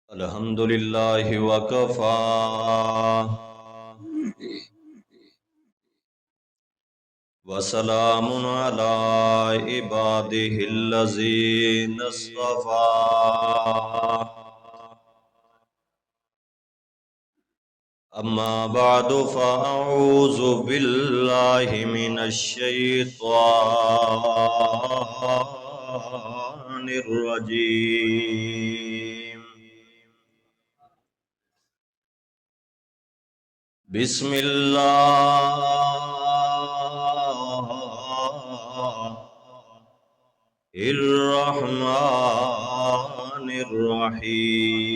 الحمد لله وكفى وسلام على عباده الذين اصطفى أما بعد فأعوذ بالله من الشيطان الرجيم بسم الله الرحمن الرحيم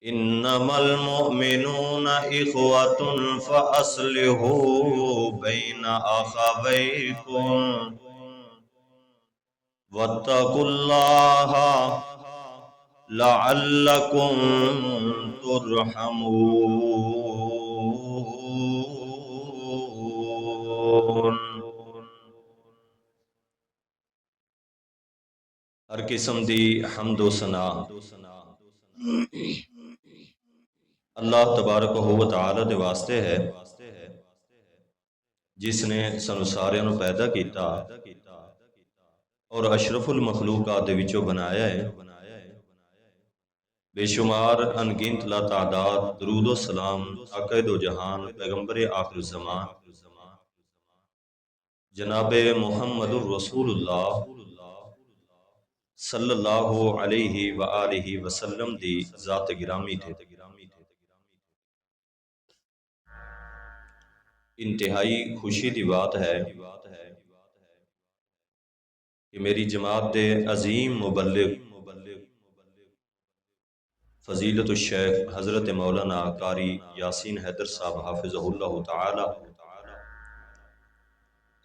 إنما المؤمنون إخوة فأصلحوا بين أخويكم واتقوا الله لعلكم ترحمون۔ ہر قسم دی حمد و ثنا اللہ تبارک و تعالی دے واسطے ہے جس نے سانو سارے نو پیدا کیتا اور اشرف المخلوقات دے وچوں بنایا ہے۔ بے شمار انگنت لا تعداد درود و سلام آقا دو جہان پیغمبر آخر الزمان جناب محمد الرسول اللہ صلی اللہ علیہ وآلہ وسلم دی ذات گرامی تھے۔ انتہائی خوشی دی بات ہے کہ میری جماعت دے عظیم مبلغ فضیلت الشیخ حضرت مولانا قاری یاسین حیدر صاحب حافظہ اللہ تعالی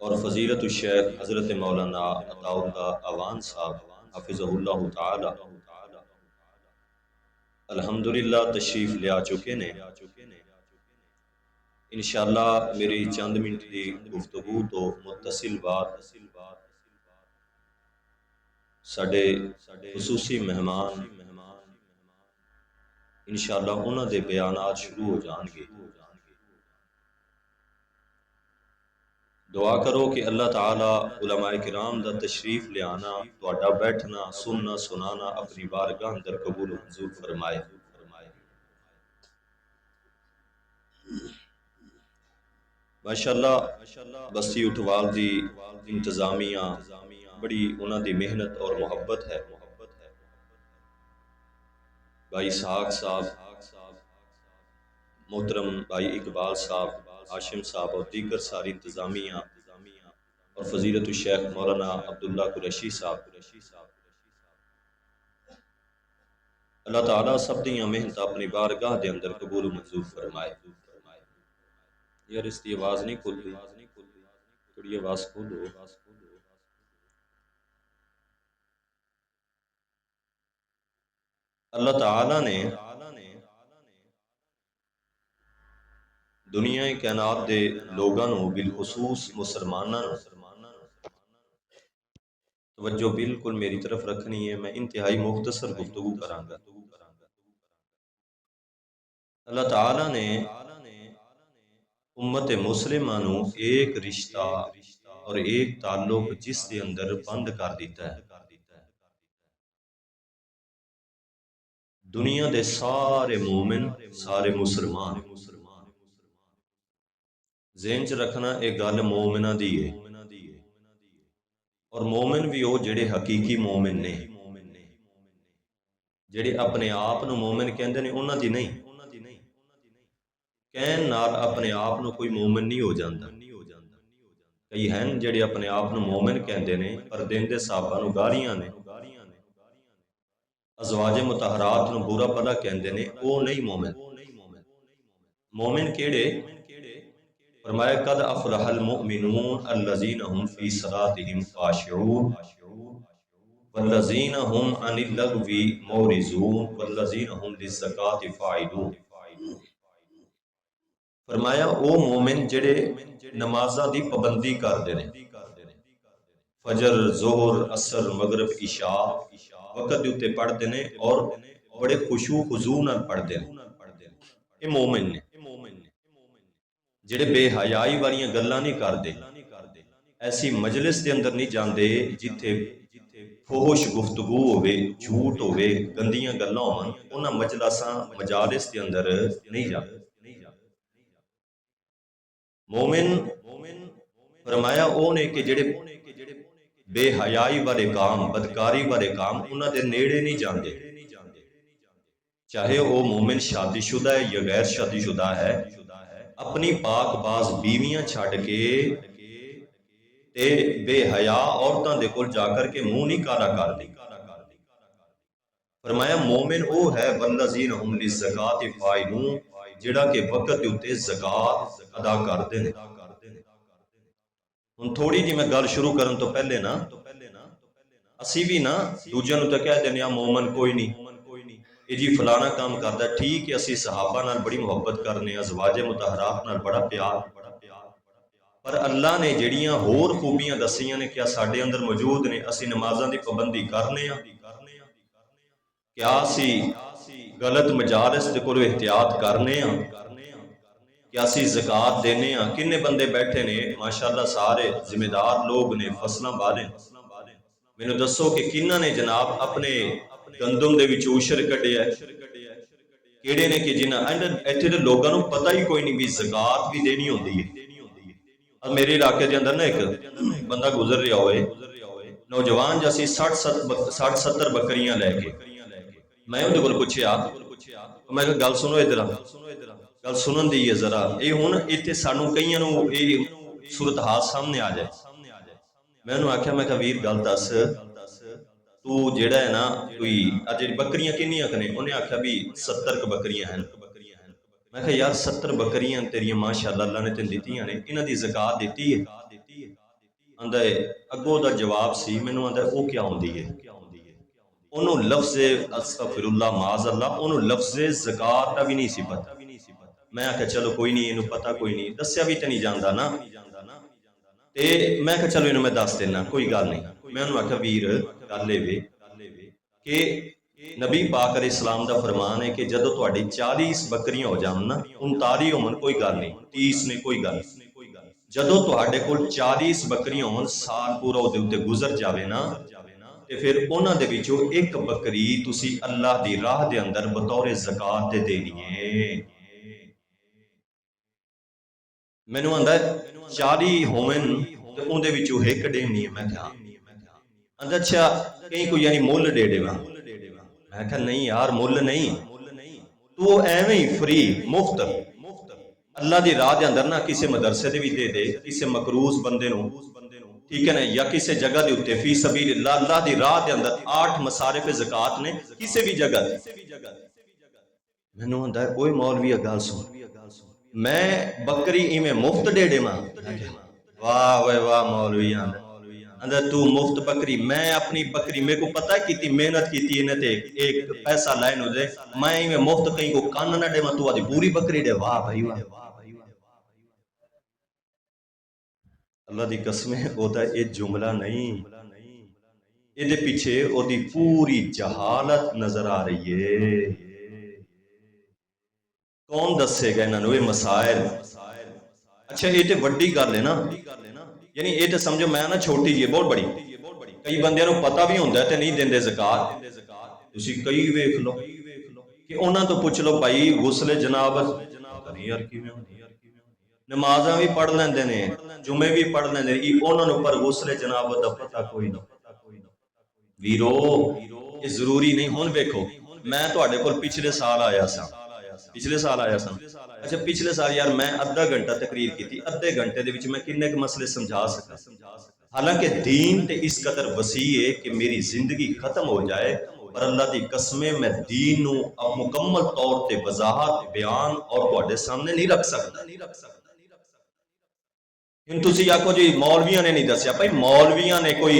اور فضیلت الشیخ حضرت مولانا عطا اللہ اوان صاحب حافظہ اللہ تعالی الحمدللہ تشریف لیا چکے نے۔ انشاءاللہ میری چند منٹ دی گفتگو تو متصل بات ساڈے خصوصی مہمان انشاءاللہ انہاں دے بیانات شروع ہو جان گے۔ دعا کرو کہ اللہ تعالی علماء کرام دا تشریف لے آنا تہاڈا بیٹھنا سننا سنانا اپنی بارگاہ اندر قبول و منظور فرمائے۔ ماشاءاللہ بستی اٹھوال دی انتظامیہ بڑی انہاں دی محنت اور محبت ہے۔ بھائی اسحاق صاحب، محترم بھائی اقبال صاحب، ہاشم صاحب اور دیگر ساری انتظامیہ اور فضیلت الشیخ مولانا عبداللہ قریشی صاحب، اللہ تعالیٰ سب دیاں محنت اپنی بارگاہ دے اندر قبول و منظور فرمائے۔ یار اس دی آواز نہیں کھلتی، تھوڑی آواز کھولو۔ اللہ تعالیٰ نے دنیا کائنات دے لوگاں نو بالخصوص مسلماناں نو توجہ بالکل میری طرف رکھنی ہے، میں انتہائی مختصر گفتگو کراں گا۔ اللہ تعالیٰ نے امت مسلمہ نو ایک رشتہ اور ایک تعلق جس دے اندر بند کر دیتا ہے۔ دنیا دے سارے مومن سارے مسلمان ذہن چ رکھنا ایک گل مومنہ دی ہے، اور مومن بھی وہ جڑے حقیقی مومن نے، جڑے اپنے آپ نو مومن کہندے نے انہاں دی نہیں۔ کہن نال اپنے آپ نو کوئی مومن نہیں ہو جاندا۔ کئی ہیں جڑے اپنے آپ نو مومن کہندے نے پر دیندے صحابہ نو گالیاں نے، ازواج مطہرات نو برا بھلا کہندے نے، او نہیں مومن۔ مومن کیڑے؟ فرمایا قد افلح المؤمنون الذین هم فی صلاتهم خاشعون والذین هم عن اللغو معرضون والذین هم للزکاۃ فاعلون۔ فرمایا او مومن جڑے نمازاں دی پابندی کردے نے، فجر ظہر اثر مغرب عشاء وقت دے اتے پڑھتے ہیں اور بڑے خشوع خضوع نال پڑھتے ہیں. یہ مومن نے جڑے بے حیائی والیاں گلاں نہیں کردے، ایسی مجلس دے اندر نہیں جاندے جتھے فحش گفتگو ہوئے، جھوٹ ہوئے، گندیاں گلاں ہون، انہاں مجلساں مجالس دے اندر نہیں جاندے. مومن فرمایا او نے کہ جڑے بے حیائی والے کام، بدکاری والے کام انہاں دے نیڑے نہیں جاندے، چاہے وہ مومن شادی شدہ ہے یا غیر شادی شدہ ہے، اپنی پاک باز بیویاں چھڈ کے تے بے حیا عورتاں دے کول جا کر کے منہ نہیں کالا کر دی. فرمایا مومن او ہے والذین هم للزکاۃ فاعلون، جڑا کہ وقت دے اتے زکات ادا کردے نے. ہن تھوڑی جی میں گل شروع کرن تو پہلے نا اسی بھی نا دوجیاں نوں تے کہہ دینے آ مومن کوئی نہیں، یہ جی فلانا کام کردا ہے. ٹھیک ہے اسی صحابہ نال بڑی محبت کرنے، ازواج مطہرات نال بڑا پیار، پر اللہ نے جڑیاں ہور خوبیاں دسیاں نے کیا ساڈے اندر موجود نے؟ اسی نمازاں دی پابندی کرنے ہاں، کیا اسی غلط مجالس دے کولوں احتیاط کرنے ہاں، کیا اسی زکات دینے ہاں؟ کنے بندے بیٹھے نے ماشاءاللہ سارے ذمہ دار لوگ نے، فصلاں والے، مینوں دسو کہ کنہاں نے جناب اپنے گندم دے وچ عشر کڈیا ہے؟ کیڑے نے کہ جنہاں ایتھے دے لوگاں نوں پتہ ہی کوئی نہیں بھی زکات بھی دینی ہوندی ہے. اب میرے علاقے دے اندر نا ایک بندہ گزر رہا ہوئے، نوجوان جیسی 60-70 بکریاں لے کے، میں اندے کول پوچھیا، میں کہا گل سنو ادھر، گل سنن دی ہے ذرا، اے ہن ایتھے سانوں کئیاں نوں اے صورتحال سامنے آ جائے. میں انہوں آکھیا، میں کہا ویر گل دس، تو جیڑا ہے نا کوئی اج بکریاں کنیاں کنے؟ انہیں آکھیا بھی 70 بکریاں ہیں. میں کہا یار 70 بکریاں تیریاں ماشاءاللہ اللہ نے تین دتیاں نے، انہاں دی زکات دیتی ہے؟ آندا ہے اگوں دا جواب سی مینوں، آندا ہے او کیا ہوندی ہے؟ انہوں لفظ استغفر اللہ معاذ اللہ، انہوں لفظ زکات دا بھی نہیں سی پتہ. میں آکھیا چلو کوئی نہیں، انہوں پتہ کوئی نہیں، دسیا بھی تے نہیں جاندا نا. تے میں کہا چلو انہوں میں دس دینا، کوئی گل نہیں. میں انہوں آکھیا ویر گل اے کہ نبی پاک علیہ السلام دا فرمان ہے کہ جدو تہاڈی 40 بکریاں ہو جان نا، 39 ہون کوئی گل نہیں، 30 نے کوئی گل، جدو تہاڈے کول 40 بکریاں ہون، سال پورا او دے اوتے گزر جاوے نا، تے پھر انہاں دے وچوں ایک بکری تسی اللہ دی راہ دے اندر بطور زکات دے دینی ہے. مینوں آندا ہے 40 ہوون تے اون دے وچوں ایک دینی ہے. میں کہا آندا اچھا کہیں کوئی یعنی مول دے دیواں؟ میں کہا نہیں یار مول نہیں، تو ایویں ہی فری مفت اللہ دی راہ دے اندر نا کسے مدرسے دے بھی دے دے، کسے مقروض بندے نوں، ٹھیک ہے نا، یا کسے جگہ دے اوتے فی سبیل اللہ، اللہ دی راہ دے اندر 8 مصارف زکات نے کسے بھی جگہ دے. مینوں ہوندا ہے اوئے مولوی گل سن، میں بکری ایویں مفت دے دیواں؟ واہ واہ واہ مولوی آندا اندر تو مفت بکری، میں اپنی بکری میرے کو پتہ کیتی محنت کیتی انہیں تے ایک پیسہ لائن ہو جائے، میں ایویں مفت کہیں کو کان نہ دے، تو آدھی پوری بکری دے. واہ بھائی واہ، اللہ دی قسمیں او دا یہ جملہ نہیں، یہ دے پیچھے او دی پوری جہالت نظر آ رہی ہے. کون دسے گا انہاں نوں یہ مسائل؟ اچھا یہ تے وڈی گل ہے نا، یعنی یہ تے سمجھو میں نا چھوٹی جی بہت بڑی، کئی بندیاں نوں پتہ بھی ہوندا ہے تے نہیں دیندے زکات. تسی کئی ویکھ لو کہ انہاں تو پوچھ لو بھائی غسل جنابت نہیں یار کیویں ہوندی، نمازاں بھی پڑھ لیندے نے، جمعے بھی پڑھ لیندے نے، انہاں نوں پر غسل جنابت دا پتہ کوئی نہیں. ویرو یہ ضروری نہیں. ہن ویکھو میں تہاڈے کول پچھلے سال آیا سا، اچھا پچھلے سال یار میں ادھا گھنٹہ تقریر کیتی، ادھے گھنٹے دے وچ میں کنے کے مسئلے سمجھا سکا. حالانکہ دین تے اس قدر وسیع ہے کہ میری زندگی ختم ہو جائے پر اللہ دی قسمیں میں دین نوں مکمل طور تے وضاحت بیان اور تہاڈے سامنے نہیں رکھ سکتا. ہن تسی آکھو جی مولویاں نے نہیں دسیا، بھائی مولویاں نے کوئی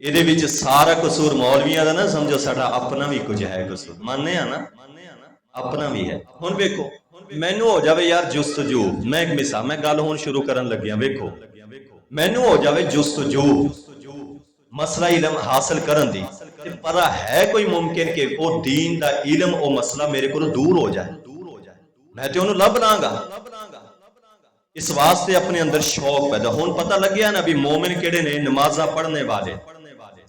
ਇਹਦੇ ਵਿੱਚ ਸਾਰਾ ਕਸੂਰ ਮੌਲਵੀਆਂ ਦਾ ਨਾ ਸਮਝੋ, ਸਾਡਾ ਆਪਣਾ ਵੀ ਕੁਝ ਹੈ ਕਸੂਰ। ਮੰਨਦੇ ਆ ਨਾ, ਆਪਣਾ ਵੀ ਹੈ। ਹੁਣ ਵੇਖੋ, ਮੈਨੂੰ ਹੋ ਜਾਵੇ ਯਾਰ ਜੁਸਤਜੂ, ਮੈਂ ਇੱਕ ਮਿਸਾਲ, ਮੈਂ ਗੱਲ ਹੁਣ ਸ਼ੁਰੂ ਕਰਨ ਲੱਗਿਆ। ਵੇਖੋ, ਮੈਨੂੰ ਹੋ ਜਾਵੇ ਜੁਸਤਜੂ ਮਸਲਾ ਇਲਮ ਹਾਸਲ ਕਰਨ ਦੀ, ਤੇ ਪਰ ਹੈ ਕੋਈ ਮੁਮਕਿਨ ਕਿ ਉਹ ਦੀਨ ਦਾ ਇਲਮ, ਉਹ ਮਸਲਾ ਮੇਰੇ ਕੋਲੋਂ ਦੂਰ ਹੋ ਜਾਏ? ਮੈਂ ਤੇ ਉਹਨੂੰ ਲੱਭ ਲਾਂਗਾ। ਇਸ ਵਾਸਤੇ ਆਪਣੇ ਅੰਦਰ ਸ਼ੌਕ ਪੈਦਾ। ਹੁਣ ਪਤਾ ਲੱਗਿਆ ਨਾ ਵੀ ਮੂਮਿਨ ਕਿਹੜੇ ਨੇ? ਨਮਾਜ਼ਾਂ ਪੜ੍ਹਨੇ ਵਾਲੇ,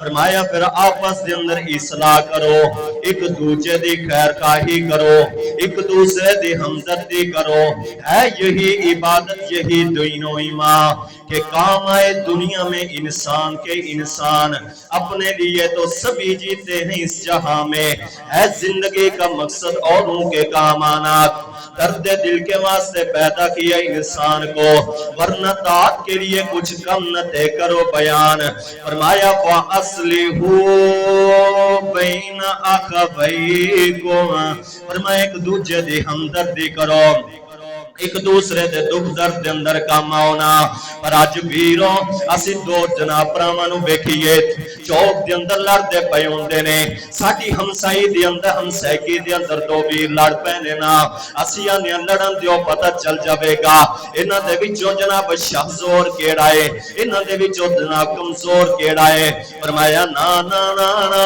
فرمایا پھر آپس دے اندر اصلاح کرو، ایک دوسرے دی خیر خواہی کرو، ایک دوسرے دی ہمدردی کرو، ہے یہی عبادت، یہی دین و ایمان کہ کام آئے دنیا میں انسان کے انسان اپنے لیے تو سبھی جیتے ہیں اس جہاں میں، ہے زندگی کا مقصد اوروں کے کام آنا، درد دل کے واسطے پیدا کیا انسان کو، ورنہ طاعت کے لیے کچھ کم نہ تے کرو بیان۔ فرمایا وَأَصْلِحُوا بَيْنَ أَخَوَيْكُمْ، فرمایا ایک دوسرے دی ہمدردی کرو، ایک دوسرے دے دکھ درد دے اندر کام آنا۔ پر آج ویروں اسی دو جناب پراوانو بیکھئے چوک دے اندر لڑ دے پے ہوندے نے، ساڈی ہمسائی دے اندر ہمسائیگی دے اندر دو ویر لڑ پینے نا، اسیاں نے لڑن دیو پتہ چل جاوے گا انہاں دے وچوں جناب شہزور کیڑا ہے، انہاں دے وچوں جناب کمزور کیڑا ہے۔ فرمایا نا نا نا نا،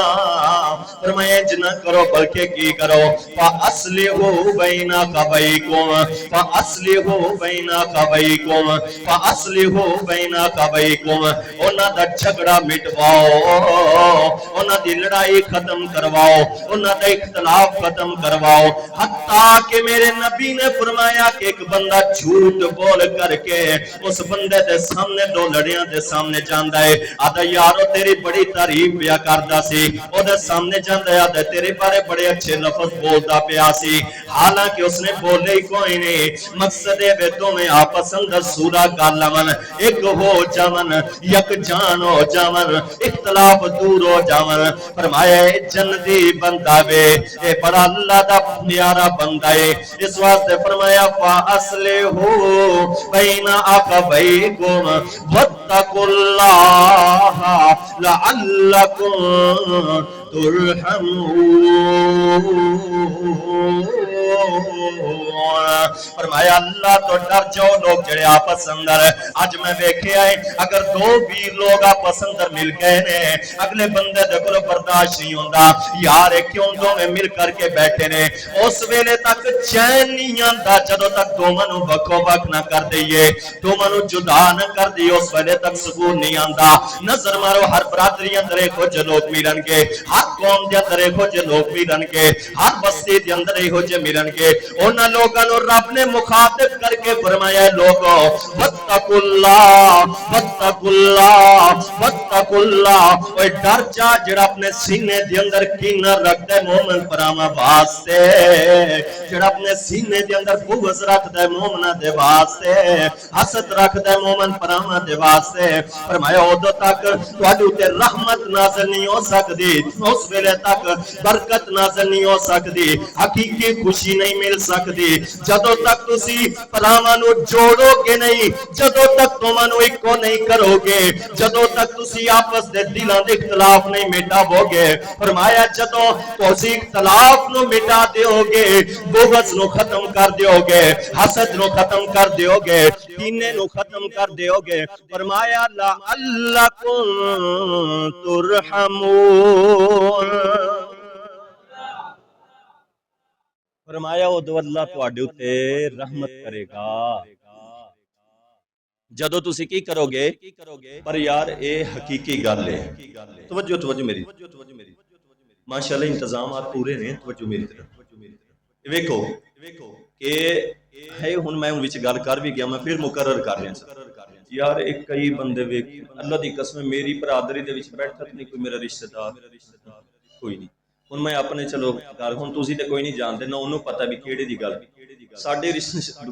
فرمایا جنہ کرو بلکہ کی کرو، فَأَصْلِحُوا بَيْنَ أَخَوَيْكُمْ فَأَصْلِحُوا بَيْنَ أَخَوَيْكُمْ فَأَصْلِحُوا بَيْنَ أَخَوَيْكُمْ، انہاں دا جھگڑا مٹواؤ، انہاں دی لڑائی ختم کرواؤ، انہاں دا اختلاف ختم کرواؤ، حتیٰ کہ میرے نبی نے فرمایا کہ ایک بندہ جھوٹ بول کر کے اس بندے دے سامنے دو لڑیاں دے سامنے جاندہ ہے، آدھا یارو تیری بڑی تعریف پیا کردہ سی، او دے سامنے جاندہ ہے، آدھا تیرے بارے بڑے اچھے لفظ بولتا پیا سی، حالانکہ اس نے بولے ہی کوئی نہیں، مقصد ہے تمہیں آپس اندر سورہ گالمن ایک ہو جامن، یک جان ہو جامن، اختلاف دور ہو جامن۔ فرمایا اے جنتی بندہ بے، اے بڑا اللہ دا پیارا بندہ ہے، اس واسطے فرمایا فَأَصْلِحُوا بَيْنَ أَخَوَيْكُمْ وَاتَّقُوا اللَّهَ لَعَلَّكُمْ تُرْحَمُونَ۔ فرمایا اللہ تو ڈر جاؤ لوگ جڑے آپس اندر، آج میں دیکھے آئے اگر دو ویر لوگ آپس اندر مل گئے نے، اگلے بندے دے کو برداشت نہیں ہوندہ، یار کیوں دو میں مل کر کے بیٹھے نے، اس ویلے تک چین نہیں آندہ جدو تک دو منو بکو بک نہ کر دئیے، دو منو جدا نہ کر دئیے، اس ویلے تک سکون نہیں آندہ۔ نظر مارو ہر برادری اندر ایک ہو جے لوگ ملن کے، ہر قوم دے اندر ایک ہو جے لوگ ملن کے، ہر بستی دے اندر ایک ہو جے ملن کے، انہاں لوگاں نو رب نے مخاطب کر کے فرمایا لوگو واتقوا اللہ واتقوا اللہ واتقوا اللہ، اوہ ڈر جا جڑا اپنے سینے دے اندر کینہ رکھ دے مومن پراما واسطے، جڑا اپنے سینے دے اندر بغض رکھ دے مومنہ دے واسطے، حسد رکھ دے مومن پراما دے واسطے، فرمایا ادو تک تواڈے تے رحمت نازل نہیں ہو سکتی، اس ویلے تک برکت نازل نہیں ہو سکتی، حقیقی خوشی نہیں مل سکتی، جدو تک تسی پراوانو جوڑو گے نہیں، جدو تک تمانو ایکو نہیں کرو گے، جدو تک تسی آپس دے دلان دے اختلاف نہیں مٹا بو گے۔ فرمایا جدو تسی اختلاف نو مٹا دیو گے، بغض نو ختم کر دیو گے، حسد نو ختم کر دیو گے، کینے نو ختم کر دیو گے، فرمایا لعلکم ترحمون، فرمایا ادو اللہ تواڈے اُتے رحمت کرے گا جدو تسی کی کرو گے۔ پر یار اے حقیقی گل ہے، توجہ میری، ماشاءاللہ انتظامات پورے نے، توجہ میری طرف ویکھو کہ ہے ہن میں وچ گل کر بھی گیا، میں پھر مقرر کر رہا ہوں یار ایک کئی بندے ویکھ اللہ دی قسم میری برادری دے وچ بیٹھا نہیں کوئی میرا رشتہ دار کوئی نہیں، ہن میں اپنے چلو گھر ہن تسی تے کوئی نہیں جانتے نہ انہوں پتہ بھی کیڑے دی گل، ساڈے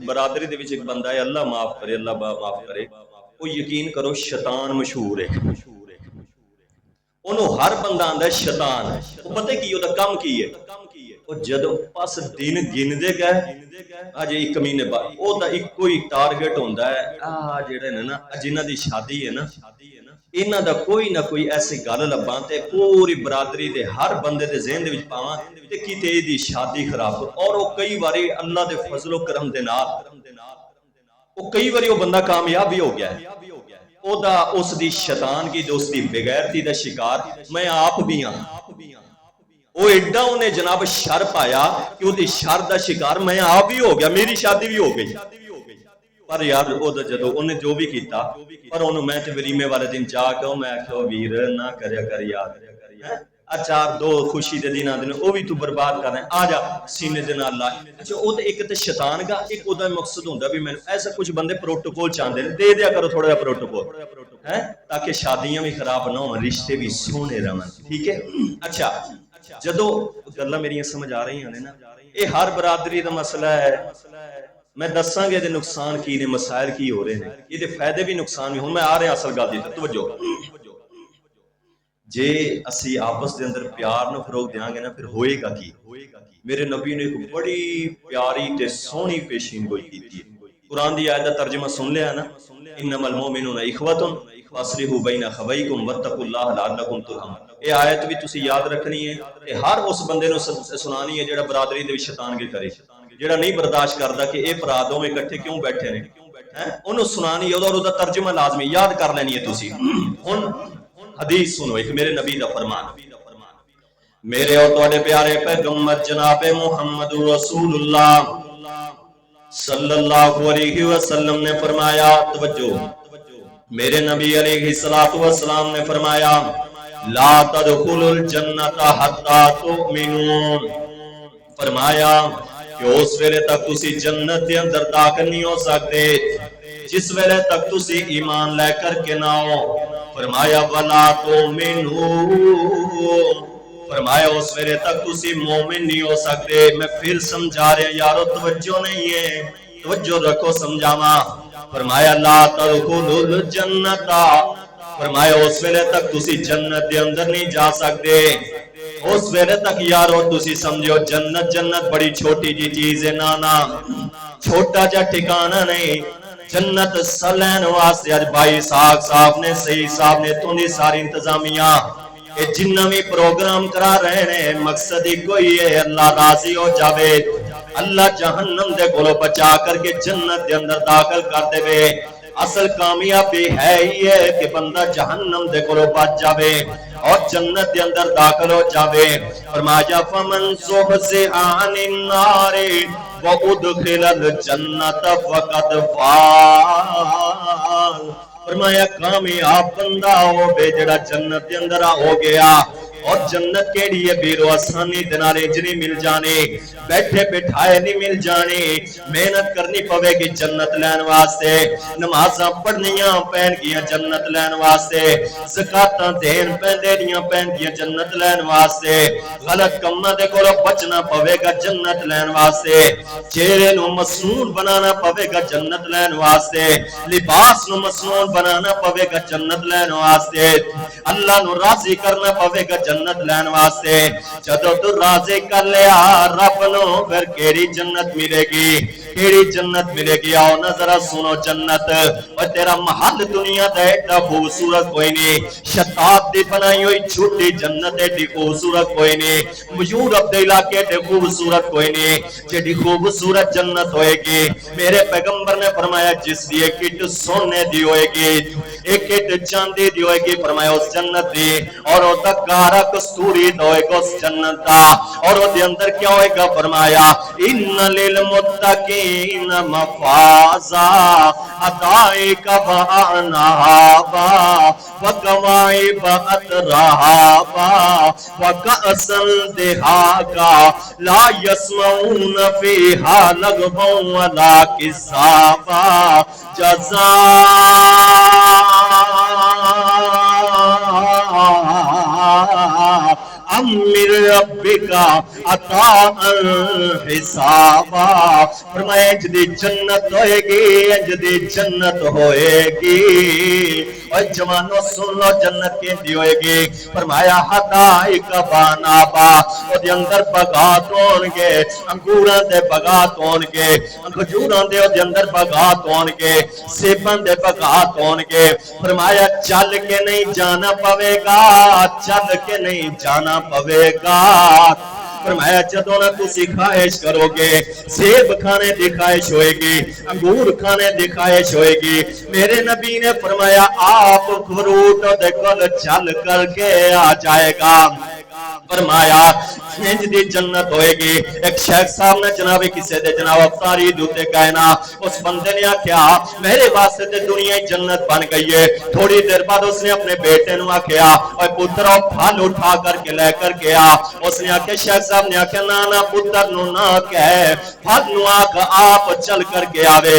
برادری دے وچ ایک بندہ ہے، اللہ معاف کرے، اللہ معاف کرے، وہ یقین کرو شیطان مشہور ہے، انہوں ہر بندہ آندہ ہے شیطان، وہ پتہ کی وہ دا کم کی ہے، وہ جدو پاس دن گن دے گئے آج ایک کمینے بعد وہ دا ایک کوئی ٹارگٹ ہوندہ ہے، جیڑے نا جنہ دی شادی ہے نا، انہاں دا کوئی نہ کوئی ایسے گل لباں تے پوری برادری دے ہر بندے دے ذہن دے وچ پاواں تے کیتے دی شادی خراب ہو، اور وہ کئی باری اللہ دے فضل و کرم دے نال وہ کئی باری وہ بندہ کامیاب بھی ہو گیا ہے، او دا اس دی شیطان کی جو اس دی بغیرتی دا شکار میں آپ بھی ہاں، وہ ایڈا انہیں جناب شر پایا کہ وہ دی شر دا شکار میں آپ بھی ہو گیا، میری شادی بھی ہو گئی، پر یار جدو انہیں جو بھی کیتا پر انہوں میں تے ولیمے والے دن جا کے میں آخیا ویر نہ کریا کر یاد اچار دو خوشی دے دن آدھے وہ بھی تو برباد کر رہے ہیں آ جا سینے دے نال لائی اچھا وہ ایک تے شیطان کا ایک وہ مقصد ہوتا بھی میں ایسا کچھ بندے پروٹوکول چاہتے ہیں دے دیا کرو تھوڑا جا پروٹوکول تاکہ شادیاں بھی خراب نہ ہوں رشتے بھی سونے رہن ٹھیک ہے اچھا جدو گلاں میری سمجھ آ رہی ہیں نا یہ ہر برادری دا مسئلہ ہے میں دساں گے دے نقصان کی نے مسائل کی ہو رہے ہیں یہ دے فائدے بھی نقصان بھی ہوں میں آ رہے ہیں اصل گل دی توجہ جے اسی آپس دے اندر پیار نو فروغ دیاں گے نا پھر ہوئے گا کی میرے نبی نے ایک بڑی پیاری تے سونی پیشین گوئی کی تھی قرآن دی آیت دا ترجمہ سن لیا نا انما المؤمنون اخوۃ فاصلحوا بین اخویکم واتقوا اللہ لعلکم ترحمون یہ آیت بھی تسی یاد رکھنی ہے کہ ہر اس بندے نو سنانی ہے جڑا برادری دے وچ شیطان کے کرے جڑا نہیں برداشت کردا کہ اے پرادوں میں اکٹھے کیوں بیٹھے نے انہوں سنانی ہے اور دا ترجمہ لازمی یاد کر لینی ہے تسی ہن حدیث سنو ایک میرے نبی دا فرمان میرے اور تواڈے پیارے پیغمبر جناب محمد رسول اللہ صلی اللہ علیہ وسلم نے فرمایا توجہ میرے نبی علیہ الصلوۃ والسلام نے فرمایا لا تدخلوا الجنۃ حتی تؤمنوا فرمایا کہ اس ویلے تک تسی جنت دے اندر داخل نہیں ہو سکتے جس ویلے تک تسی ایمان لے کر کے نہ ہو فرمایا ولا تؤمنوا فرمایا اس ویلے تک تسی مومن نہیں ہو سکتے میں پھر سمجھا رہے ہیں یارو توجہ نہیں ہے توجہ رکھو سمجھاواں فرمایا لا تدخلوا الجنۃ فرمایا اس ویلے تک تسی جنت دے اندر نہیں جا سکتے اس ویلے تک یارو تسی سمجھو جنت بڑی چھوٹی جی چیز ہے نا چھوٹا جا ٹھکانہ نہیں جنت سلین واسطے آج بھائی صاحب نے صحیح صاحب نے تو نہیں ساری انتظامیہ یہ جنہ بھی پروگرام کرا رہے ہیں مقصد ہی کوئی ہے اللہ راضی ہو جاوے اللہ جہنم دے گولو بچا کر کے جنت دے اندر داخل کر دے وے اصل کامیابی ہے ہی ہے کہ بندہ جہنم دے گولو بچ جاوے اور جنت دے اندر داخل ہو جاوے فرمایا فمن زحزح عن النار وادخل الجنت فقد فاز فرمایا کامیاب بندہ ہو بے جڑا جنت دے اندر ہو گیا اور جنت کیڑی ہے بیرو آسانی دنارے جنی مل جانے بیٹھے بٹھائے نہیں مل جانے محنت کرنی پوے گی جنت لین واسطے نمازاں پڑھنیاں پہن گیاں جنت لین واسطے زکاتاں دین پہندیاں پہن گیاں جنت لین واسطے غلط کماں دے کولوں بچنا پوے گا جنت لین واسطے چہرے نو مسنون بنانا پوے گا جنت لین واسطے لباس نو مسنون بنانا پوے گا جنت لین واسطے اللہ نو راضی کرنا پوے گا جنت لین واسطے جدو تو راضی کر لیا رب نو پھر کیڑی جنت ملے گی کیڑی جنت ملے گی آؤ نظرہ سنو جنت اور تیرا محل دنیا دا ایڈا خوبصورت کوئی نہیں شتاب دی بنائی ہوئی چھوٹی جنت ایڈی خوبصورت کوئی نہیں یورپ دے علاقے ایڈی خوبصورت کوئی نہیں جیڈی خوبصورت جنت ہوئے گی میرے پیغمبر نے فرمایا جس دی ایک کٹ سونے دی ہوئے گی ایک کٹ چاندی دی ہوئے گی فرمایا اس جنت دی اور وہ دکارہ کستوری ہوئے گا اس جنت دا اور وہ دی اندر کیا ہوئے گا فرمایا ان للمتقین مفازا ادائک بعنابا وقوائب اترہابا وکأسا دہاگا لا یسمعون فیہا لغوا ولا کذابا جزاء امر ربکا عطاء حسابا فرمایا انج دی جنت ہوئے گی انج دی جنت ہوئے گی اور جوانو سن لو جنت کی دی ہوئے گی فرمایا حدائق بانابا اور دی اندر بغات ہون گے انگوراں دے بغات ہون گے کھجوراں دے اور دی اندر بغات ہون گے سیباں دے بغات ہون گے فرمایا چل کے نہیں جانا پوے گا چل کے نہیں جانا پوے گا فرمایا جدوں نہ تسی خواہش کرو گے سیب کھانے دی خواہش ہوئے گی انگور کھانے دی خواہش ہوئے گی میرے نبی نے فرمایا آپ فروٹ دے کول چل کر کے آ جائے گا فرمایا انج دی جنت ہوئے گی. ایک شیخ صاحب نے جناب کسے دے جناب افطاری دوتے کہنا, اس بندے نے آکھیا میرے واسطے تے دنیا ہی جنت بن گئی ہے. تھوڑی دیر بعد اس نے اپنے بیٹے نو آکھیا اوے پترو پھل اٹھا کر کے لے کر کے آ. اس نے آکھیا شیخ صاحب نے آکھیا نا پتر نو نہ کہے پھل نو آکھ آپ چل کر کے آوے.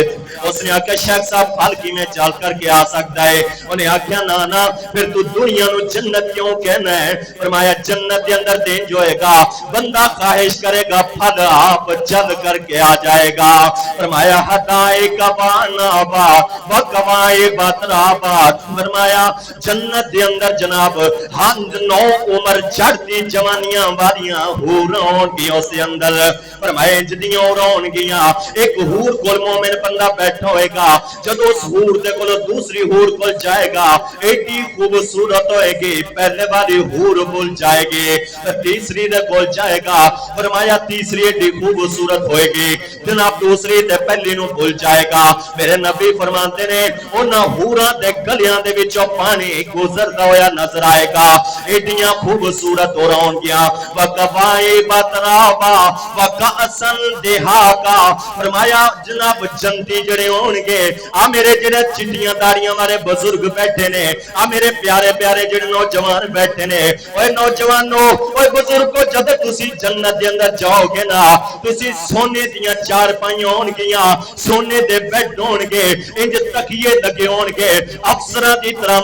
اس نے آکھیا شیخ صاحب پھل کی میں چل کر کے آ سکتا ہے. انہیں آکھیا نا پھر تو دنیا نو جنت کیوں کہنا ہے؟ فرمایا جنت کے اندر دین جو ہے گا بندہ خواہش کرے گا پھل آپ چل کر کے آ جائے گا. فرمایا حدائق بانابا وقوائے بطرابات. فرمایا جنت کے اندر جناب ہند نو عمر چڑھتی جوانیاں واریاں ہور ہون گی اس کے اندر. فرمایا جدیاں ہون گیاں ایک ہور کول مومن بندہ بیٹھا ہوئے گا, جدو اس ہور دے کول دوسری ہور کول جائے گا ایڈی خوبصورت ہوئے گی, پہلے والی ہور بھول جائے گی, تیسری دے کول جائے گا. فرمایا تیسری ایڈی خوبصورت ہوئے گی جناب دوسری تے پہلی نو بھول جائے گا. میرے نبی فرماتے نے انہاں ہوراں دے گلیاں دے وچوں پانی گزردا ہویا نظر آئے گا, ایڈیاں خوبصورت ہو رہون گیا. وقوائے بطرابا وقاسن دہاقا. فرمایا جناب جنتی جڑے ہون گے آ میرے جڑے چٹیاں داڑیاں والے بزرگ بیٹھے نے, آ میرے پیارے پیارے جڑے نوجوان بیٹھے نے, اوے نوجوانو اوے بزرگو جب تسی جنت دے اندر جاؤ گے نا تسی سونے دیاں چار پائیں ہون گیاں, سونے دے بیڈ ہون گے, انج تکیے لگے ہون گے, افسراں دی طرح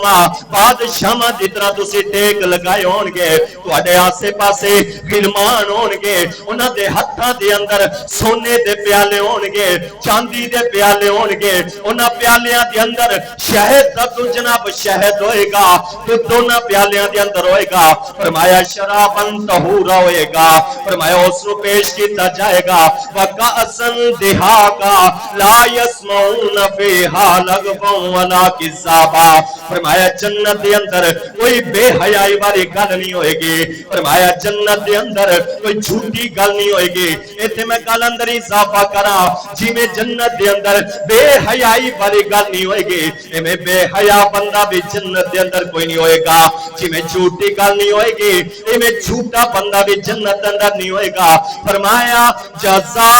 بادشاہاں دی طرح تسی ٹیک لگائے ہون گے, تواڈے آسے پاسے غلمان ہون گے, انہاں دے ہتھاں دے اندر سونے دے پیالے ہون گے, چاندی دے پیالے ہون گے, انہاں پیالیاں دے اندر شہد دا تو جناب شہد ہوئے گا, تو دونوں پیالیاں دے اندر ہوئے گا. فرمایا شرابن طہورا ہوئے گا. فرمایا اس کو پیش کیتا جائے گا. وَقَأْسًا دِحَاقًا لَا يَسْمَعُونَ فِيهَا لَغْوًا وَلَا كِذَّابًا. فرمایا جنت دے اندر کوئی بے حیائی والی گل نہیں ہوئے گی. فرمایا جنت دے اندر کوئی جھوٹی گل نہیں ہوئے گی. ایتھے میں گل اندر اضافہ کراں جی میں جنت دے اندر بے حیائی والی گل نہیں ہوئے گی, ایویں بے حیا بندہ بھی جنت دے اندر کوئی نہیں ہوئے گا. جی میں جھوٹی گل نہیں ہوئے گی, ایویں جھوٹا بندہ بھی جنت دے اندر نہیں ہوئے گا. فرمایا جزاء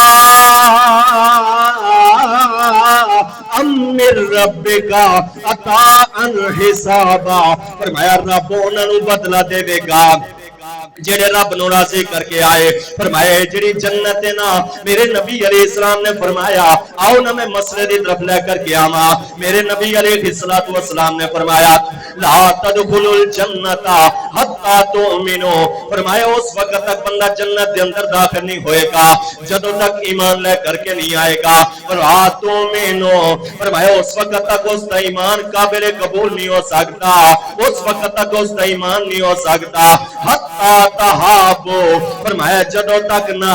امر ربک عطاء حسابا. فرمایا رب انہاں نوں بدلہ دے گا جڑے رب نو راضی کر کے آئے. فرمایا جڑی جنت ہے نا میرے نبی علیہ السلام نے فرمایا آؤ نا میں مسئلے دی طرف لے کر کے آواں. میرے نبی علیہ السلام نے فرمایا لا تدخلوا الجنت حتی تؤمنوا. فرمایا اس وقت تک بندہ جنت دے اندر داخل نہیں ہوئے گا جدوں تک ایمان لے کر کے نہیں آئے گا. لا تؤمنوا. فرمایا اس وقت تک اس کا ایمان قابل قبول نہیں ہو سکتا, اس وقت تک اس کا ایمان نہیں ہو سکتا. حتی تحابو. فرمایا جدوں تک نہ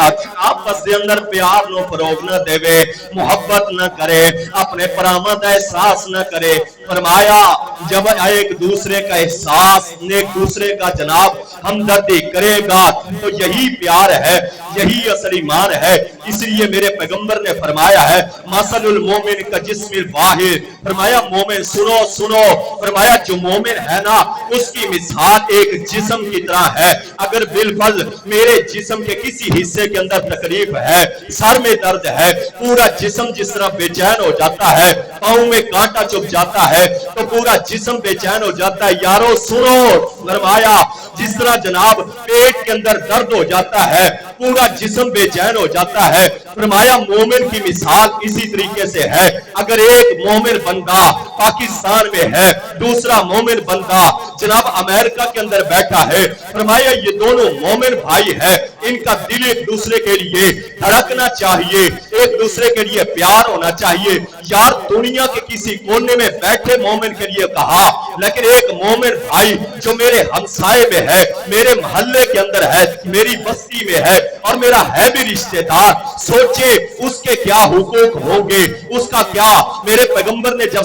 آپس دے اندر پیار نو فروغ نہ دے, محبت نہ کرے, اپنے پراواں دا احساس نہ کرے. فرمایا جب ایک دوسرے کا احساس ایک دوسرے کا جناب ہمدردی کرے گا تو یہی پیار ہے, یہی اصل ایمان ہے. اس لیے میرے پیغمبر نے فرمایا ہے مثل المومن کا جسم الواحد. فرمایا مومن سنو فرمایا جو مومن ہے نا اس کی مثال ایک جسم کی طرح ہے. اگر بالفضل میرے جسم کے کسی حصے کے اندر تکلیف ہے, سر میں درد ہے, پورا جسم جس طرح بے چین ہو جاتا ہے, پاؤں میں کانٹا چبھ جاتا ہے تو پورا جسم بے چین ہو جاتا ہے. یارو سنو فرمایا جس طرح جناب پیٹ کے اندر درد ہو جاتا ہے پورا جسم بے چین ہو جاتا ہے. فرمایا مومن کی مثال اسی طریقے سے ہے. اگر ایک مومن بندہ پاکستان میں ہے, دوسرا مومن بندہ جناب امریکہ کے اندر بیٹھا ہے, فرمایا یہ دونوں مومن بھائی ہیں, ان کا دل ایک دوسرے کے لیے دھڑکنا چاہیے, ایک دوسرے کے لیے پیار ہونا چاہیے. یار دنیا کے کسی کونے میں بیٹھے مومن کے لیے کہا, لیکن ایک مومن بھائی جو میرے ہمسائے میں ہے, میرے محلے کے اندر ہے, میری بستی میں ہے اور میرا ہے بھی رشتہ دار, سوچے اس کے کیا حقوق ہوں گے, اس کا کیا. میرے پیغمبر نے جب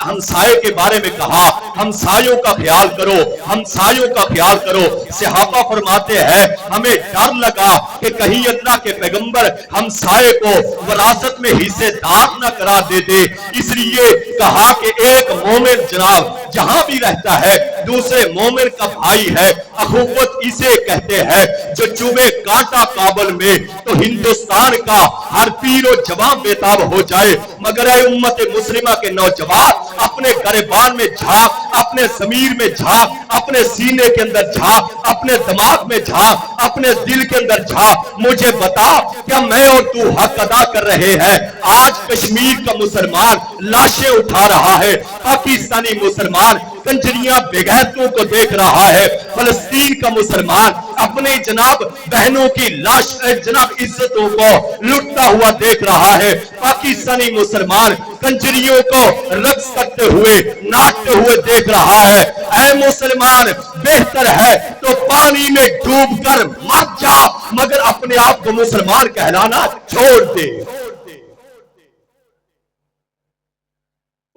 ہمسائے کے بارے میں کہا ہمسایوں کا خیال کرو, ہمسایوں کا خیال کرو. صحابہ فرماتے ہیں ہمیں ڈر لگا کہ کہیں اللہ کے پیغمبر ہمسائے کو وراثت میں حصے دار نہ کرا دیتے. اس لیے کہا کہ ایک مومن جناب جہاں بھی رہتا ہے دوسرے مومن کا بھائی ہے. اخوت اسے کہتے ہیں جو چوبے کانٹا کابل میں تو ہندوستان کا ہر پیر و جوان بےتاب ہو جائے. مگر اے امت مسلمہ کے نوجوان اپنے گریبان میں جھانک, اپنے ضمیر میں جھانک, اپنے سینے کے اندر جھانک, اپنے دماغ میں جھانک, اپنے دل کے اندر جھانک. مجھے بتا کیا میں اور تو حق ادا کر رہے ہیں؟ آج کشمیر کا مسلمان لاشیں اٹھا رہا ہے, پاکستانی مسلمان کنجریاں بغیرتوں کو دیکھ رہا ہے, فلسطین کا مسلمان اپنے جناب بہنوں کی لاش جناب عزتوں کو لٹتا ہوا دیکھ رہا ہے, پاکستانی مسلمان کنجریوں کو رقص کرتے ہوئے ناچتے ہوئے دیکھ رہا ہے. اے مسلمان بہتر ہے تو پانی میں ڈوب کر مر جا مگر اپنے آپ کو مسلمان کہلانا چھوڑ دے.